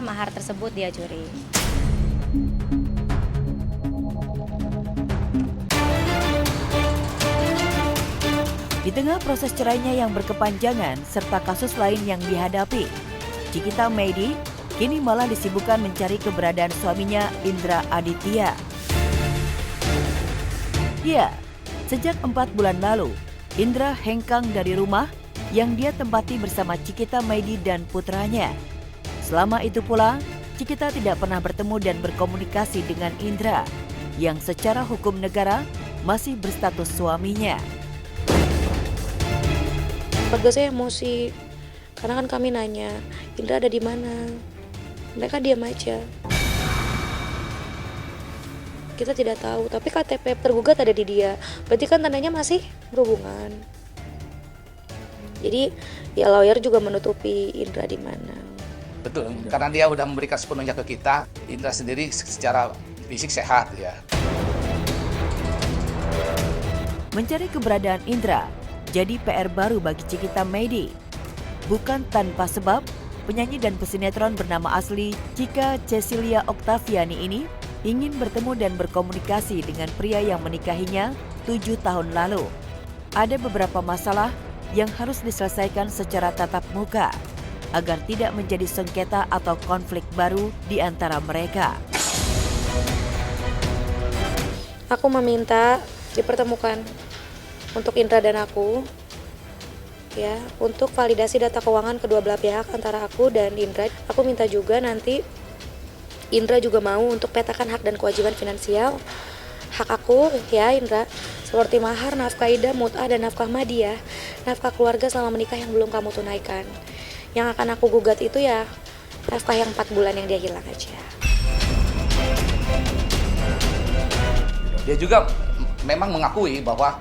mahar tersebut dia curi. Di tengah proses cerainya yang berkepanjangan serta kasus lain yang dihadapi, Cikita Meidi kini malah disibukkan mencari keberadaan suaminya Indra Aditya. Ya, sejak 4 bulan lalu, Indra hengkang dari rumah yang dia tempati bersama Cikita Meidi dan putranya. Selama itu pula, Cikita tidak pernah bertemu dan berkomunikasi dengan Indra, yang secara hukum negara masih berstatus suaminya. Keluarga saya emosi karena kan kami nanya Indra ada di mana, mereka diam aja. Kita tidak tahu, tapi KTP tergugat ada di dia, berarti kan tandanya masih berhubungan. Jadi ya lawyer juga menutupi Indra di mana. Betul, karena dia udah memberikan sepenuhnya ke kita. Indra sendiri secara fisik sehat ya. Mencari keberadaan Indra jadi PR baru bagi Cikita Meidi. Bukan tanpa sebab, penyanyi dan pesinetron bernama asli Cika Cecilia Oktaviani ini ingin bertemu dan berkomunikasi dengan pria yang menikahinya 7 tahun lalu. Ada beberapa masalah yang harus diselesaikan secara tatap muka agar tidak menjadi sengketa atau konflik baru di antara mereka. Aku meminta dipertemukan untuk Indra dan aku, ya, untuk validasi data keuangan kedua belah pihak antara aku dan Indra. Aku minta juga nanti Indra juga mau untuk petakan hak dan kewajiban finansial hak aku, ya Indra, seperti mahar, nafkah idah, mut'ah, dan nafkah madiah, nafkah keluarga selama menikah yang belum kamu tunaikan. Yang akan aku gugat itu ya nafkah yang 4 bulan yang dia hilang aja. Dia juga memang mengakui bahwa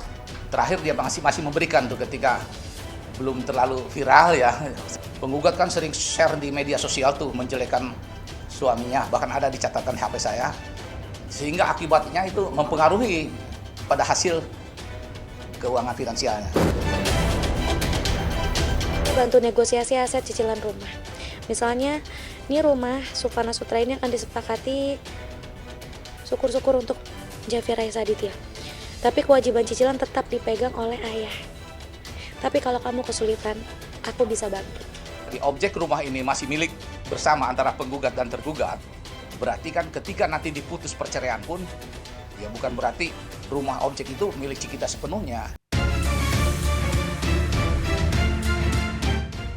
terakhir dia masih memberikan tuh ketika belum terlalu viral ya. Penggugat kan sering share di media sosial tuh menjelekan suaminya, bahkan ada di catatan HP saya. Sehingga akibatnya itu mempengaruhi pada hasil keuangan finansialnya. Bantu negosiasi aset cicilan rumah. Misalnya, ini rumah Supana Sutra ini akan disepakati syukur-syukur untuk Jafira Aditya. Tapi kewajiban cicilan tetap dipegang oleh ayah. Tapi kalau kamu kesulitan, aku bisa bantu. Di objek rumah ini masih milik bersama antara penggugat dan tergugat. Berarti kan ketika nanti diputus perceraian pun, ya bukan berarti rumah objek itu milik Cikita sepenuhnya.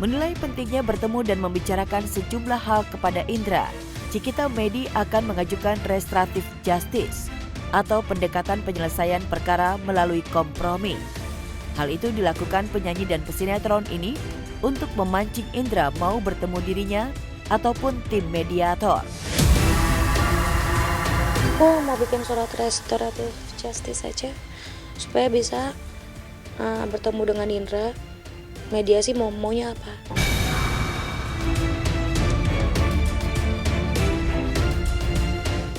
Menilai pentingnya bertemu dan membicarakan sejumlah hal kepada Indra, Cikita Meidi akan mengajukan restoratif justice atau pendekatan penyelesaian perkara melalui kompromi. Hal itu dilakukan penyanyi dan pesinetron ini untuk memancing Indra mau bertemu dirinya ataupun tim mediator. Aku mau bikin surat restoratif justice saja supaya bisa bertemu dengan Indra. Mediasi maunya apa?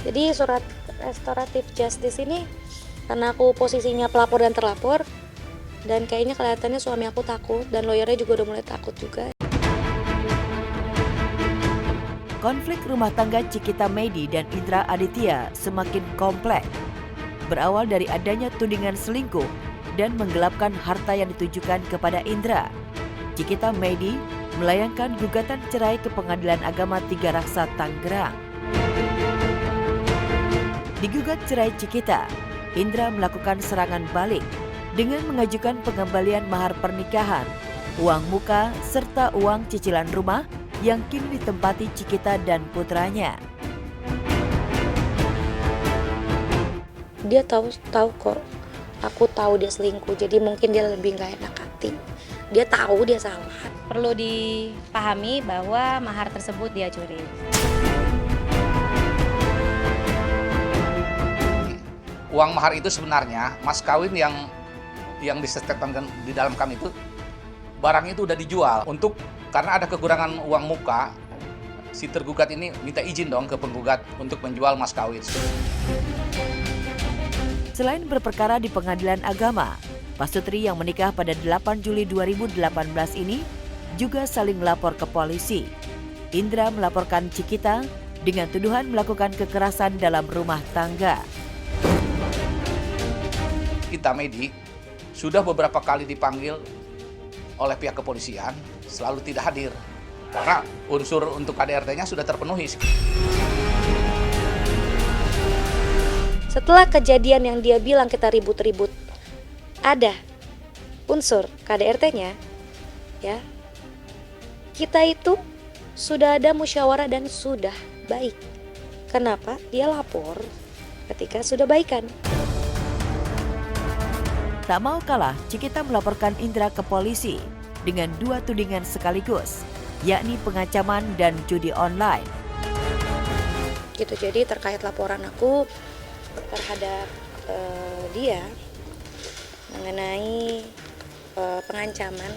Jadi surat restoratif justice ini karena aku posisinya pelapor dan terlapor, dan kayaknya kelihatannya suami aku takut dan lawyernya juga udah mulai takut juga. Konflik rumah tangga Cikita Meidi dan Indra Aditya semakin kompleks. Berawal dari adanya tudingan selingkuh dan menggelapkan harta yang ditujukan kepada Indra, Cikita Meidi melayangkan gugatan cerai ke Pengadilan Agama Tiga Raksa Tangerang. Di gugat cerai Cikita, Indra melakukan serangan balik dengan mengajukan pengembalian mahar pernikahan, uang muka, serta uang cicilan rumah yang kini ditempati Cikita dan putranya. Dia tahu kok, aku tahu dia selingkuh, jadi mungkin dia lebih nggak enak hati. Dia tahu dia salah. Perlu dipahami bahwa mahar tersebut dia curi. Uang mahar itu sebenarnya mas kawin yang disetetkan di dalam kami itu barang itu udah dijual karena ada kekurangan uang muka, si tergugat ini minta izin dong ke penggugat untuk menjual mas kawin. Selain berperkara di Pengadilan Agama, Pasutri yang menikah pada 8 Juli 2018 ini juga saling melapor ke polisi. Indra melaporkan Cikita dengan tuduhan melakukan kekerasan dalam rumah tangga. Kita Medi sudah beberapa kali dipanggil oleh pihak kepolisian, selalu tidak hadir. Karena unsur untuk KDRT-nya sudah terpenuhi. Setelah kejadian yang dia bilang kita ribut-ribut, ada unsur KDRT-nya, ya. Kita itu sudah ada musyawarah dan sudah baik. Kenapa dia lapor ketika sudah baikan? Tak mau kalah, Cikita melaporkan Indra ke polisi dengan 2 tudingan sekaligus, yakni pengancaman dan judi online. Gitu, jadi terkait laporan aku terhadap dia mengenai pengancaman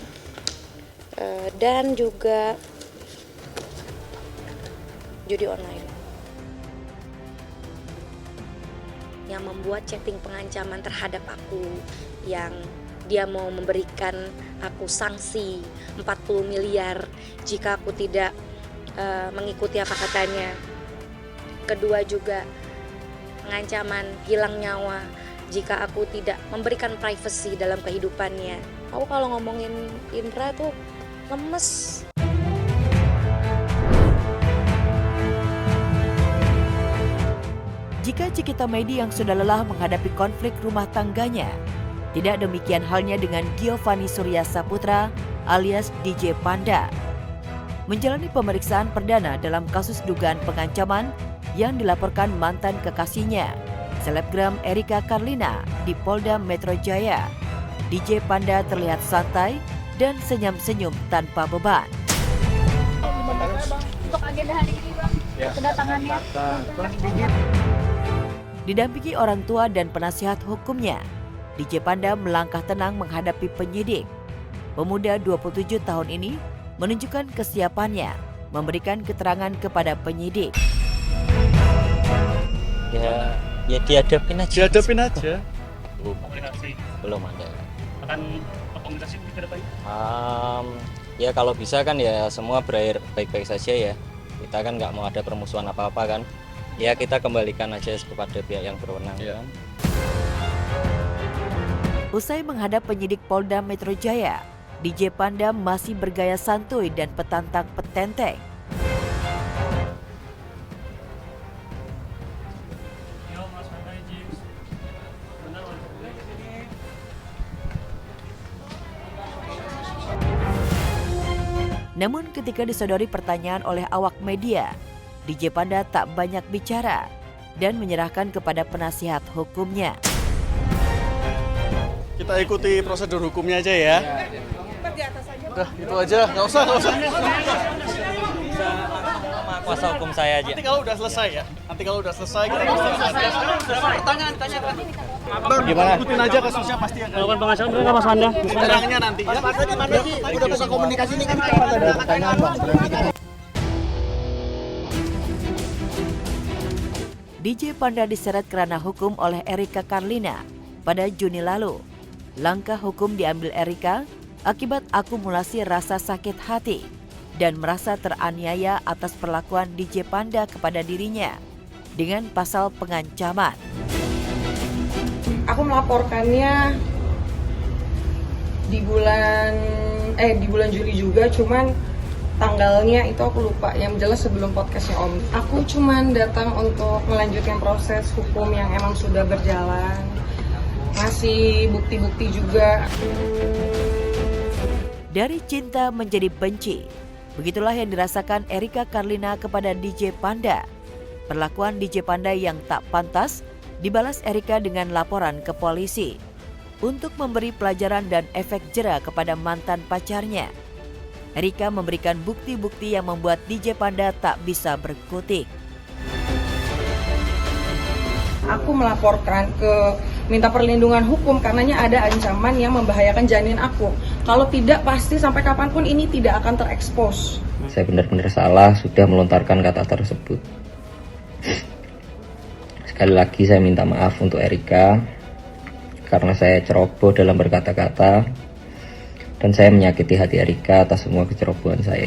dan juga judi online yang membuat chatting pengancaman terhadap aku, yang dia mau memberikan aku sanksi 40 miliar jika aku tidak mengikuti apa katanya. Kedua juga pengancaman hilang nyawa jika aku tidak memberikan privacy dalam kehidupannya. Aku kalau ngomongin Indra tuh lemes. Jika Cikita Medi yang sudah lelah menghadapi konflik rumah tangganya, tidak demikian halnya dengan Giovanni Surya Saputra alias DJ Panda. Menjalani pemeriksaan perdana dalam kasus dugaan pengancaman yang dilaporkan mantan kekasihnya, selebgram Erika Karlina di Polda Metro Jaya. DJ Panda terlihat santai dan senyum-senyum tanpa beban. Untuk agenda hari ini Bang, kedatangannya. Didampingi orang tua dan penasihat hukumnya, DJ Panda melangkah tenang menghadapi penyidik. Pemuda 27 tahun ini menunjukkan kesiapannya memberikan keterangan kepada penyidik. Ya dihadapin aja. Dihadapin aja. Belum ada. Akan komunikasi ke depan? Ya kalau bisa kan ya semua berakhir baik-baik saja ya. Kita kan nggak mau ada permusuhan apa-apa kan. Ya kita kembalikan aja kepada pihak yang berwenang. Ya. Kan? Usai menghadap penyidik Polda Metro Jaya, DJ Panda masih bergaya santuy dan petantang petenteng. Namun ketika disodori pertanyaan oleh awak media, DJ Panda tak banyak bicara dan menyerahkan kepada penasihat hukumnya. Kita ikuti prosedur hukumnya aja ya. Udah, itu aja. Nggak usah. Sama kuasa hukum saya aja. Nanti kalau udah selesai ya. Kita pertanyaan. Gimana? Ikutin aja kasusnya pasti akan. Melakukan pengasahan benar nggak Mas Anda? Keterangannya nanti. Ya. Mana sih? Udah bisa komunikasi nih kan? Ada pertanyaan Bang. DJ Panda diseret ke ranah hukum oleh Erika Karlina pada Juni lalu. Langkah hukum diambil Erika akibat akumulasi rasa sakit hati dan merasa teraniaya atas perlakuan DJ Panda kepada dirinya dengan pasal pengancaman. Aku melaporkannya di bulan Juli juga, cuman tanggalnya itu aku lupa. Yang jelas sebelum podcastnya Om. Aku cuman datang untuk melanjutkan proses hukum yang emang sudah berjalan, ngasih bukti-bukti juga. Dari cinta menjadi benci, begitulah yang dirasakan Erika Karlina kepada DJ Panda. Perlakuan DJ Panda yang tak pantas dibalas Erika dengan laporan ke polisi untuk memberi pelajaran dan efek jera kepada mantan pacarnya. Erika memberikan bukti-bukti yang membuat DJ Panda tak bisa berkutik. Aku melaporkan minta perlindungan hukum karenanya ada ancaman yang membahayakan janin aku. Kalau tidak, pasti sampai kapanpun ini tidak akan terekspos. Saya benar-benar salah sudah melontarkan kata tersebut. Sekali lagi saya minta maaf untuk Erika karena saya ceroboh dalam berkata-kata dan saya menyakiti hati Erika atas semua kecerobohan saya.